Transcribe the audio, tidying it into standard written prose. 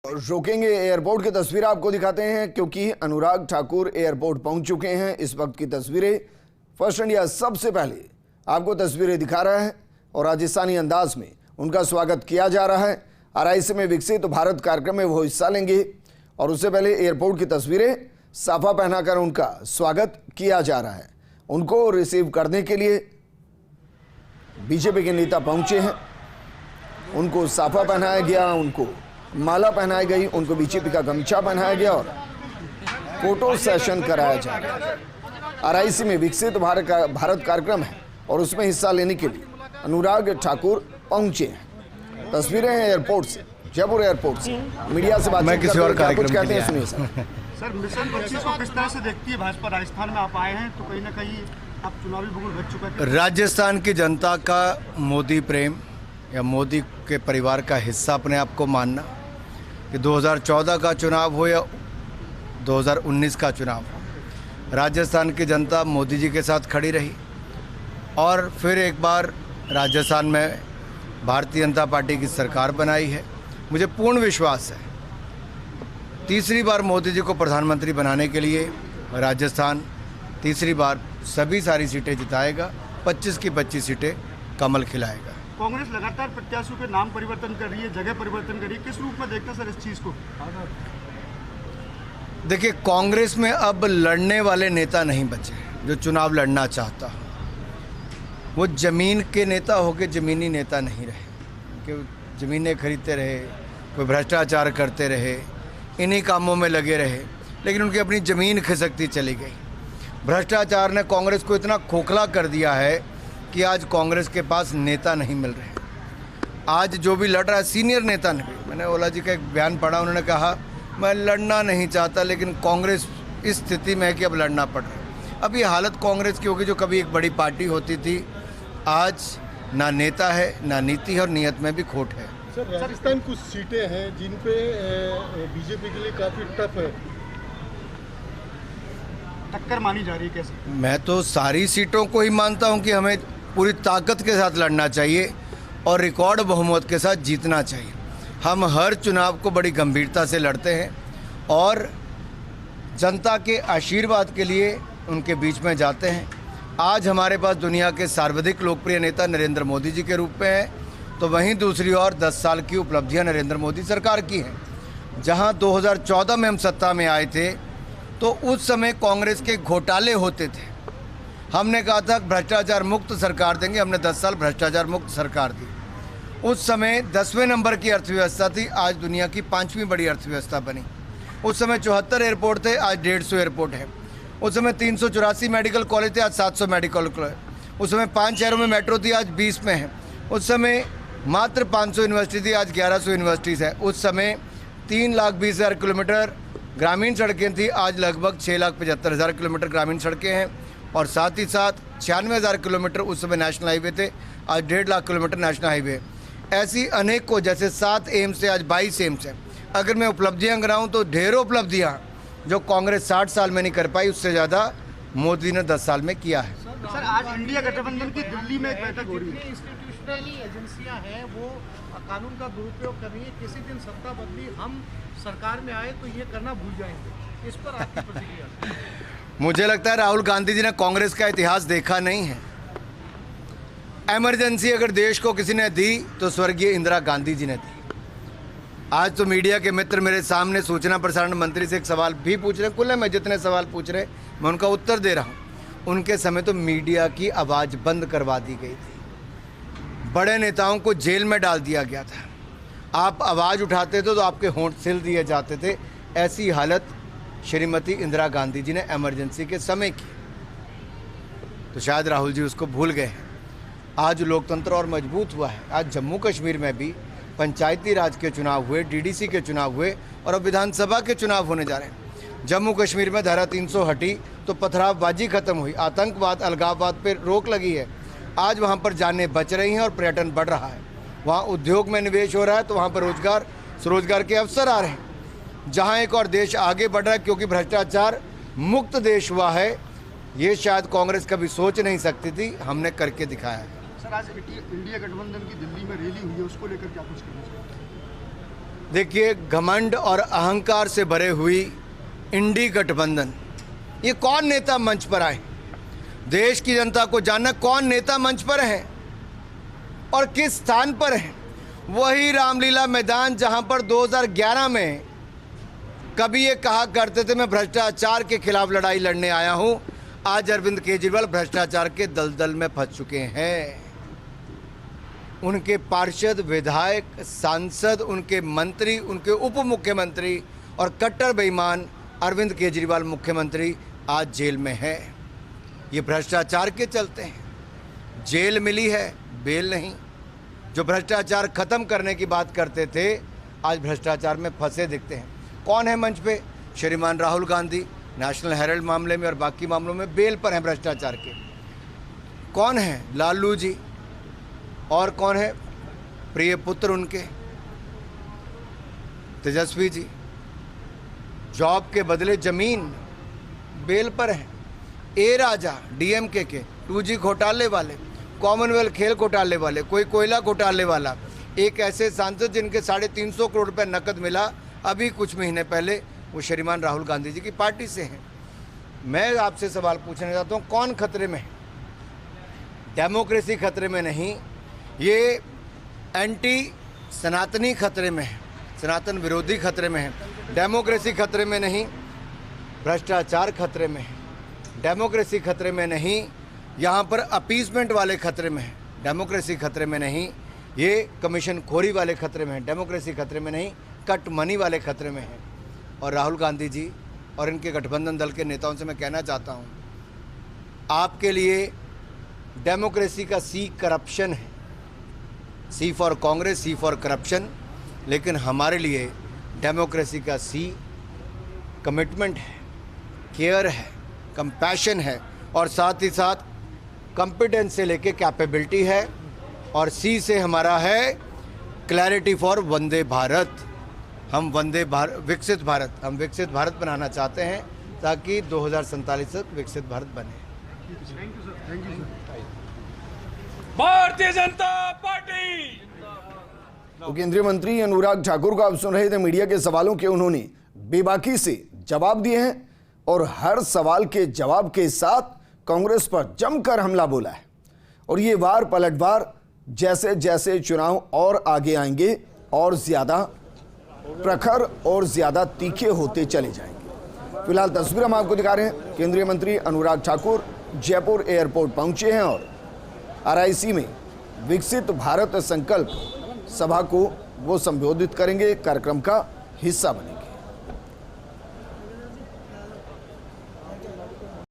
रोकेंगे एयरपोर्ट की तस्वीर आपको दिखाते हैं क्योंकि अनुराग ठाकुर एयरपोर्ट पहुंच चुके हैं। इस वक्त की तस्वीरें फर्स्ट इंडिया सबसे पहले आपको तस्वीरें दिखा रहा है और राजस्थानी अंदाज में उनका स्वागत किया जा रहा है। RIC में विकसित भारत कार्यक्रम में वो हिस्सा लेंगे और उससे पहले एयरपोर्ट की तस्वीरें साफा पहनाकर उनका स्वागत किया जा रहा है। उनको रिसीव करने के लिए बीजेपी के नेता पहुंचे हैं। उनको साफा पहनाया गया, उनको माला पहनाई गई, उनको बीजेपी का गमछा पहनाया गया और फोटो सेशन कराया जा रहा है। RIC में विकसित भारत कार्यक्रम है और उसमें हिस्सा लेने के लिए अनुराग ठाकुर पहुंचे हैं। तस्वीरें हैं एयरपोर्ट से, जयपुर एयरपोर्ट से। मीडिया से बातचीत करते हैं, क्या कुछ कहते हैं सुनिए सर। मिशन 25 को किस तरह से देखती है भाजपा? राजस्थान में आप आए हैं तो कहीं ना कहीं अब चुनावी भूगोल बच चुका है। राजस्थान की जनता का मोदी प्रेम या मोदी के परिवार का हिस्सा अपने आप को मानना कि 2014 का चुनाव हो या 2019 का चुनाव हो, राजस्थान की जनता मोदी जी के साथ खड़ी रही और फिर एक बार राजस्थान में भारतीय जनता पार्टी की सरकार बनाई है। मुझे पूर्ण विश्वास है तीसरी बार मोदी जी को प्रधानमंत्री बनाने के लिए राजस्थान तीसरी बार सारी सीटें जिताएगा। 25 की 25 सीटें कमल खिलाएगा। कांग्रेस लगातार प्रत्याशियों के नाम परिवर्तन कर रही है, जगह परिवर्तन कर रही है, किस रूप में देखते हैं सर इस चीज को? देखिए, कांग्रेस में अब लड़ने वाले नेता नहीं बचे जो चुनाव लड़ना चाहता हो। वो जमीन के नेता होके जमीनी नेता नहीं रहे कि जमीनें खरीदते रहे, कोई भ्रष्टाचार करते रहे, इन्हीं कामों में लगे रहे, लेकिन उनकी अपनी ज़मीन खिसकती चली गई। भ्रष्टाचार ने कांग्रेस को इतना खोखला कर दिया है कि आज कांग्रेस के पास नेता नहीं मिल रहे। आज जो भी लड़ रहा है सीनियर नेता ने भी, मैंने ओला जी का एक बयान पढ़ा, उन्होंने कहा मैं लड़ना नहीं चाहता लेकिन कांग्रेस इस स्थिति में है कि अब लड़ना पड़ रहा है। अब ये हालत कांग्रेस की होगी जो कभी एक बड़ी पार्टी होती थी, आज ना नेता है ना नीति है और नीयत में भी खोट है। सर, राजस्थान कुछ सीटें हैं जिन पे बीजेपी के लिए काफ़ी टफ है, टक्कर मानी जा रही है। कैसे? मैं तो सारी सीटों को ही मानता हूं कि हमें पूरी ताकत के साथ लड़ना चाहिए और रिकॉर्ड बहुमत के साथ जीतना चाहिए। हम हर चुनाव को बड़ी गंभीरता से लड़ते हैं और जनता के आशीर्वाद के लिए उनके बीच में जाते हैं। आज हमारे पास दुनिया के सर्वाधिक लोकप्रिय नेता नरेंद्र मोदी जी के रूप में हैं, तो वहीं दूसरी ओर 10 साल की उपलब्धियां नरेंद्र मोदी सरकार की हैं। जहां 2014 में हम सत्ता में आए थे तो उस समय कांग्रेस के घोटाले होते थे। हमने कहा था भ्रष्टाचार मुक्त सरकार देंगे, हमने 10 साल भ्रष्टाचार मुक्त सरकार दी। उस समय 10वें नंबर की अर्थव्यवस्था थी, आज दुनिया की 5वीं बड़ी अर्थव्यवस्था बनी। उस समय 74 एयरपोर्ट थे, आज 150 एयरपोर्ट है। उस समय 384 मेडिकल कॉलेज थे, आज 700 मेडिकल कॉलेज। उस समय 5 शहरों में मेट्रो थी, आज 20 में है। उस समय मात्र 500 यूनिवर्सिटी थी, आज 1100 यूनिवर्सिटीज़ है। उस समय 3,20,000 किलोमीटर ग्रामीण सड़कें थी, आज लगभग 6,75,000 किलोमीटर ग्रामीण सड़कें हैं और साथ ही साथ 96,000 किलोमीटर उस समय नेशनल हाईवे थे, आज 1.5 लाख किलोमीटर नेशनल हाईवे। ऐसी अनेक को, जैसे 7 एम्स से आज 22 एम्स हैं। अगर मैं उपलब्धियां गिनाऊं तो ढेरों उपलब्धियां जो कांग्रेस 60 साल में नहीं कर पाई, उससे ज़्यादा मोदी ने 10 साल में किया है। सर, आज इंडिया गठबंधन की दिल्ली में एक बैठक हो रही है। इंस्टीट्यूशनल एजेंसियां हैं, वो कानून का दुरुपयोग कर रही है। किसी दिन सत्ता बदली, हम सरकार में आए तो ये करना भूल जाएंगे। इस पर आपकी प्रतिक्रिया? मुझे लगता है राहुल गांधी जी ने कांग्रेस का इतिहास देखा नहीं है। इमरजेंसी अगर देश को किसी ने दी तो स्वर्गीय इंदिरा गांधी जी ने दी। आज तो मीडिया के मित्र मेरे सामने सूचना प्रसारण मंत्री से एक सवाल भी पूछ रहे, कुल मैं जितने सवाल पूछ रहे मैं उनका उत्तर दे रहा हूँ। उनके समय तो मीडिया की आवाज़ बंद करवा दी गई थी, बड़े नेताओं को जेल में डाल दिया गया था। आप आवाज़ उठाते थे तो आपके होंठ सिल दिए जाते थे। ऐसी हालत श्रीमती इंदिरा गांधी जी ने इमरजेंसी के समय की, तो शायद राहुल जी उसको भूल गए हैं। आज लोकतंत्र और मजबूत हुआ है। आज जम्मू कश्मीर में भी पंचायती राज के चुनाव हुए, DDC के चुनाव हुए और अब विधानसभा के चुनाव होने जा रहे हैं। जम्मू कश्मीर में धारा 300 हटी तो पथरावबाजी खत्म हुई, आतंकवाद अलगाववाद पर रोक लगी है। आज वहाँ पर जानें बच रही हैं और पर्यटन बढ़ रहा है। वहाँ उद्योग में निवेश हो रहा है तो वहाँ पर रोजगार के अवसर आ रहे हैं। जहाँ एक और देश आगे बढ़ रहा है क्योंकि भ्रष्टाचार मुक्त देश हुआ है, ये शायद कांग्रेस कभी सोच नहीं सकती थी, हमने करके दिखाया है। सर, आज इंडिया गठबंधन की दिल्ली में रैली हुई है, उसको लेकर क्या कुछ कहना चाहिए? देखिए, घमंड और अहंकार से भरे हुई इंडी गठबंधन, ये कौन नेता मंच पर आए? देश की जनता को जानना कौन नेता मंच पर है और किस स्थान पर है। वही रामलीला मैदान जहां पर 2011 में कभी ये कहा करते थे मैं भ्रष्टाचार के खिलाफ लड़ाई लड़ने आया हूं, आज अरविंद केजरीवाल भ्रष्टाचार के दलदल में फंस चुके हैं। उनके पार्षद, विधायक, सांसद, उनके मंत्री, उनके उप मुख्यमंत्री और कट्टर बेईमान अरविंद केजरीवाल मुख्यमंत्री आज जेल में है। ये भ्रष्टाचार के चलते हैं। जेल मिली है, बेल नहीं। जो भ्रष्टाचार खत्म करने की बात करते थे आज भ्रष्टाचार में फंसे दिखते हैं। कौन है मंच पे? श्रीमान राहुल गांधी नेशनल हेराल्ड मामले में और बाकी मामलों में बेल पर हैं भ्रष्टाचार के। कौन है? लालू जी। और कौन है? प्रिय पुत्र उनके तेजस्वी जी। जॉब के बदले जमीन, बेल पर है। ए राजा डीएमके के 2G घोटाले वाले, कॉमनवेल्थ खेल घोटाले वाले, कोई कोयला घोटाले वाला, एक ऐसे सांसद जिनके 350 करोड़ रुपए नकद मिला अभी कुछ महीने पहले, वो श्रीमान राहुल गांधी जी की पार्टी से हैं। मैं आपसे सवाल पूछना चाहता हूँ, कौन खतरे में है? डेमोक्रेसी खतरे में नहीं, ये एंटी सनातनी खतरे में है, सनातन विरोधी खतरे में है। डेमोक्रेसी खतरे में नहीं, भ्रष्टाचार खतरे में है। डेमोक्रेसी खतरे में नहीं, यहाँ पर अपीसमेंट वाले खतरे में है। डेमोक्रेसी खतरे में नहीं, ये कमीशन खोरी वाले खतरे में है। डेमोक्रेसी खतरे में नहीं, कट मनी वाले खतरे में है। और राहुल गांधी जी और इनके गठबंधन दल के नेताओं से मैं कहना चाहता हूँ, आपके लिए डेमोक्रेसी का सी करप्शन है। C for Congress, C for corruption. लेकिन हमारे लिए डेमोक्रेसी का सी कमिटमेंट है, केयर है, कंपैशन है और साथ ही साथ कॉम्पिटेंस से लेके कैपेबिलिटी है। और सी से हमारा है क्लैरिटी फॉर वंदे भारत। हम विकसित भारत बनाना चाहते हैं ताकि 2047 तक विकसित भारत बने। भारतीय जनता पार्टी। तो केंद्रीय मंत्री अनुराग ठाकुर को आप सुन रहे थे। मीडिया के सवालों के उन्होंने बेबाकी से जवाब दिए हैं और हर सवाल के जवाब के साथ कांग्रेस पर जमकर हमला बोला है। और ये वार पलटवार जैसे जैसे चुनाव और आगे आएंगे और ज्यादा प्रखर और ज्यादा तीखे होते चले जाएंगे। फिलहाल तस्वीर हम आपको दिखा रहे हैं। केंद्रीय मंत्री अनुराग ठाकुर जयपुर एयरपोर्ट पहुंचे हैं और RIC में विकसित भारत संकल्प सभा को वो संबोधित करेंगे, कार्यक्रम का हिस्सा बनेंगे।